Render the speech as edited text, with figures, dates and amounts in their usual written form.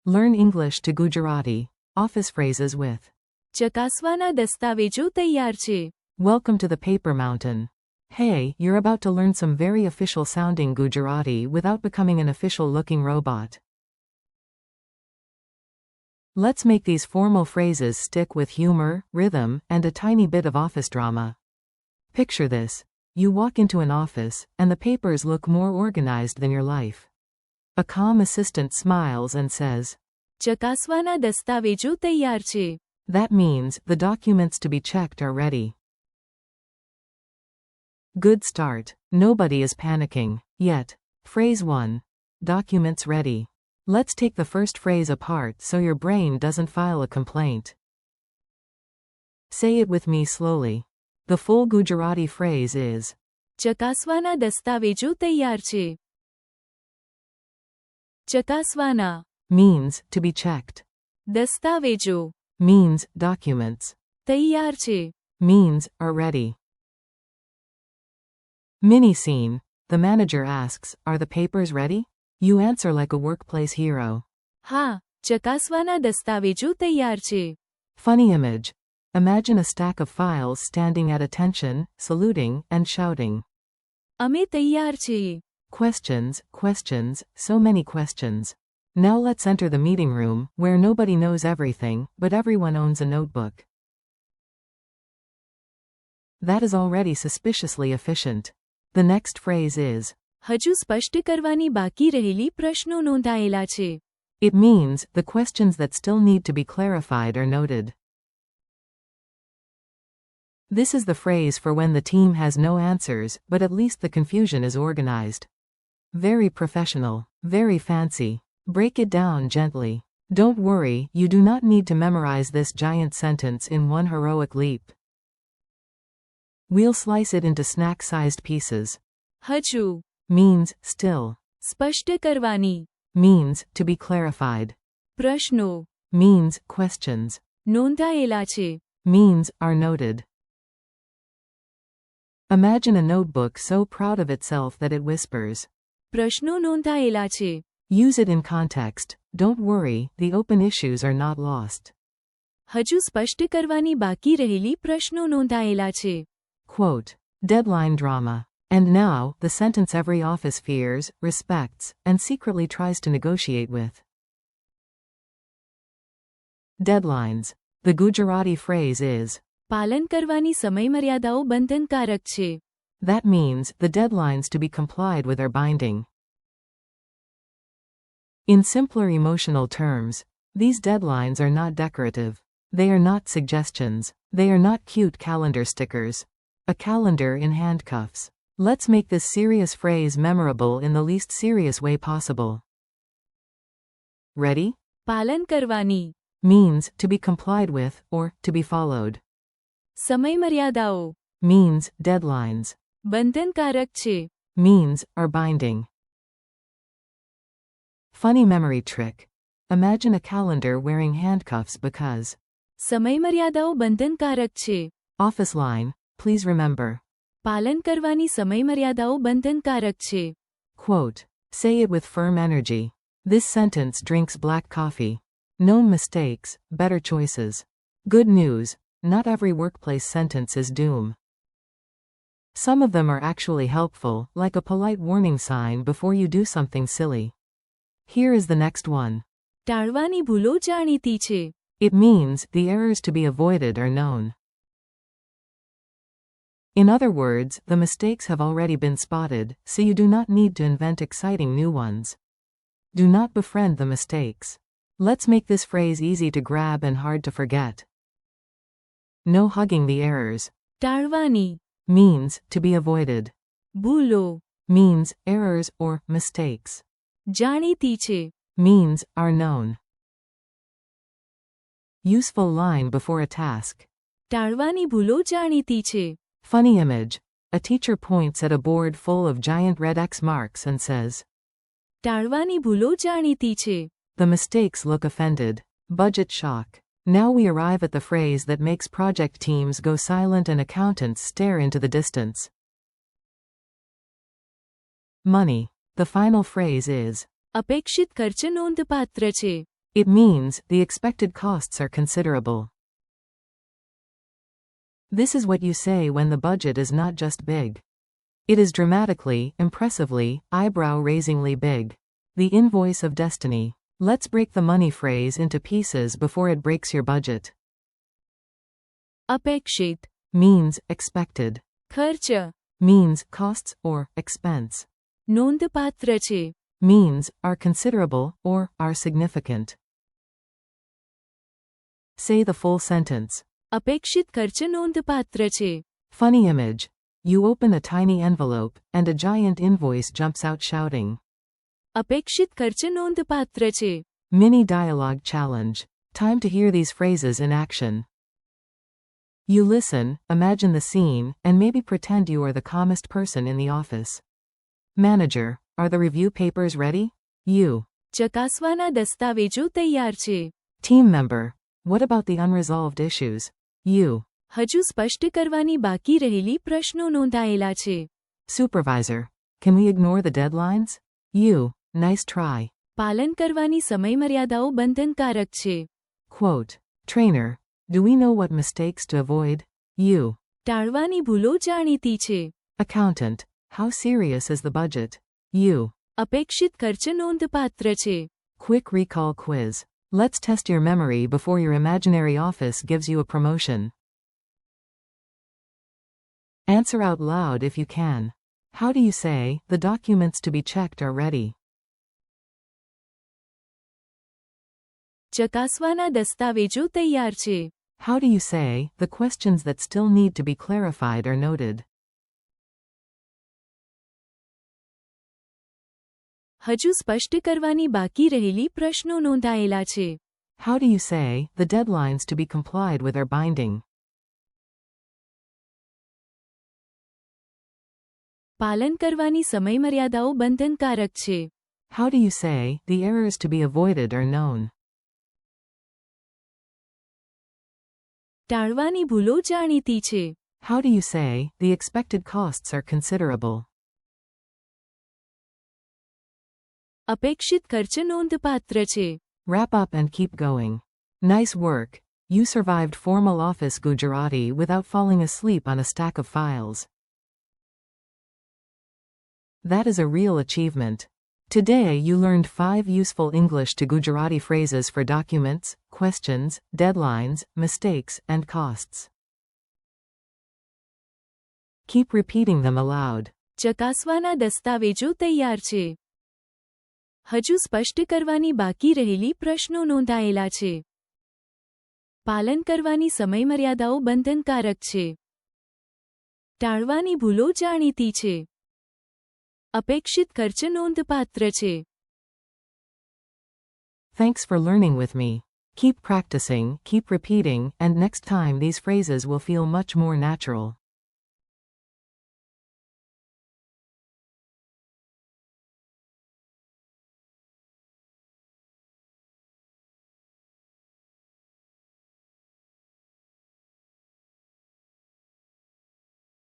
Learn English to Gujarati. Office phrases with. ચકાસવાના દસ્તાવેજો તૈયાર છે. Welcome to the paper mountain. Hey, you're about to learn some very official sounding Gujarati without becoming an official looking robot. Let's make these formal phrases stick with humor, rhythm, and a tiny bit of office drama. Picture this. You walk into an office, and the papers look more organized than your life. A calm assistant smiles and says, ચકાસવાના દસ્તાવેજો તૈયાર છે. That means the documents to be checked are ready. Good start. Nobody is panicking yet. Phrase 1. Documents ready. Let's take the first phrase apart so your brain doesn't file a complaint. Say it with me slowly. The full Gujarati phrase is ચકાસવાના દસ્તાવેજો તૈયાર છે. ચકાસવાના means to be checked. દસ્તાવેજો Means documents. તૈયાર છે. Means are ready. Mini scene. The manager asks, are the papers ready? You answer like a workplace hero. હા, ચકાસવાના દસ્તાવેજો તૈયાર છે. Funny image. Imagine a stack of files standing at attention, saluting, and shouting. અમે તૈયાર છીએ. Questions, questions, so many questions. Now let's enter the meeting room, where nobody knows everything, but everyone owns a notebook. That is already suspiciously efficient. The next phrase is, હજુ સ્પષ્ટ કરવાની બાકી રહેલી પ્રશ્નો નોંધાયેલા છે. it means the questions that still need to be clarified are noted. This is the phrase for when the team has no answers, but at least the confusion is organized. Very professional, very fancy. Break it down gently. Don't worry, you do not need to memorize this giant sentence in one heroic leap. We'll slice it into snack-sized pieces. હજુ Means still. સ્પષ્ટ કરવાની. Means to be clarified. પ્રશ્નો Means questions. નોંધાયેલા છે. Means are noted. Imagine a notebook so proud of itself that it whispers. પ્રશ્નો નોંધાયેલા છે. Use it in context. Don't worry, the open issues are not lost. હજુ સ્પષ્ટ કરવાની બાકી રહેલી પ્રશ્નો નોંધાયેલા છે. Quote. Deadline drama. And now, the sentence every office fears, respects, and secretly tries to negotiate with. Deadlines. The Gujarati phrase is, પાલન કરવાની સમયમર્યાદાઓ બંધનકારક છે. that means the deadlines to be complied with are binding. In simpler emotional terms, these deadlines are not decorative. They are not suggestions. They are not cute calendar stickers. A calendar in handcuffs. Let's make this serious phrase memorable in the least serious way possible. Ready? પાલન કરવાની. Means to be complied with, or to be followed. સમયમર્યાદાઓ Means deadlines. બંધનકારક છે. Means are binding. Funny memory trick. Imagine a calendar wearing handcuffs because. સમયમર્યાદાઓ બંધનકારક છે. Office line, please remember. પાલન કરવાની સમયમર્યાદાઓ બંધનકારક છે. Quote. Say it with firm energy. This sentence drinks black coffee. Known mistakes, better choices. Good news, not every workplace sentence is doom. Some of them are actually helpful, like a polite warning sign before you do something silly. Here is the next one. ટાળવાની ભૂલો જાણીતી છે. It means the errors to be avoided are known. In other words, the mistakes have already been spotted, so you do not need to invent exciting new ones. Do not befriend the mistakes. Let's make this phrase easy to grab and hard to forget. No hugging the errors. ટાળવાની Means to be avoided. ભૂલો Means errors or mistakes. જાણીતી છે. Means are known. Useful line before a task. ટાળવાની ભૂલો જાણીતી છે. Funny image. A teacher points at a board full of giant red X marks and says, ટાળવાની ભૂલો જાણીતી છે. the mistakes look offended. Budget shock. Now we arrive at the phrase that makes project teams go silent and accountants stare into the distance. Money. The final phrase is, અપેક્ષિત ખર્ચ નોંધપાત્ર છે. It means the expected costs are considerable. This is what you say when the budget is not just big. It is dramatically, impressively, eyebrow-raisingly big. The invoice of destiny. Let's break the money phrase into pieces before it breaks your budget. अपेक्षित Means expected. खर्च Means costs or expense. નોંધપાત્ર છે. Means are considerable or are significant. Say the full sentence. અપેક્ષિત ખર્ચ નોંધપાત્ર છે. Funny image. You open a tiny envelope, and a giant invoice jumps out shouting. અપેક્ષિત ખર્ચ નોંધપાત્ર છે. Mini dialogue challenge. Time to hear these phrases in action. You listen, imagine the scene, and maybe pretend you are the calmest person in the office. Manager, are the review papers ready? You. ચકાસવાના દસ્તાવેજો તૈયાર છે. Team member, what about the unresolved issues? You. હજુ સ્પષ્ટ કરવાની બાકી રહેલી પ્રશ્નો નોંધાયેલા છે. Supervisor, can we ignore the deadlines? You. Nice try. પાલન કરવાની સમયમર્યાદાઓ બંધનકારક છે. Quote. Trainer, do we know what mistakes to avoid? You. ટાળવાની ભૂલો જાણીતી છે. Accountant, how serious is the budget? You. અપેક્ષિત ખર્ચ નોંધપાત્ર છે. Quick recall quiz. Let's test your memory before your imaginary office gives you a promotion. Answer out loud if you can. How do you say, the documents to be checked are ready? ચકાસવાના દસ્તાવેજો તૈયાર છે. How do you say, the questions that still need to be clarified are noted? હજુ સ્પષ્ટ કરવાની બાકી રહેલી પ્રશ્નો નોંધાયેલા છે. How do you say, the deadlines to be complied with are binding? પાલન કરવાની સમયમર્યાદાઓ બંધનકારક છે. How do you say, the errors to be avoided are known? ટાળવાની ભૂલો જાણીતી છે. How do you say, the expected costs are considerable? અપેક્ષિત ખર્ચ નોંધપાત્ર છે. Wrap up and keep going. Nice work. You survived formal office Gujarati without falling asleep on a stack of files. That is a real achievement. Today you learned 5 useful English to Gujarati phrases for documents, questions, deadlines, mistakes, and costs. Keep repeating them aloud. ચકાસવાના દસ્તાવેજો તૈયાર છે. હજુ સ્પષ્ટ કરવાની બાકી રહેલી પ્રશ્નો નોંધાયેલા છે. પાલન કરવાની સમયમર્યાદાઓ બંધનકારક છે. ટાળવાની ભૂલો જાણીતી છે. અપેક્ષિત ખર્ચ નોંધપાત્ર છે. Thanks for learning with me. Keep practicing, keep repeating, and next time these phrases will feel much more natural.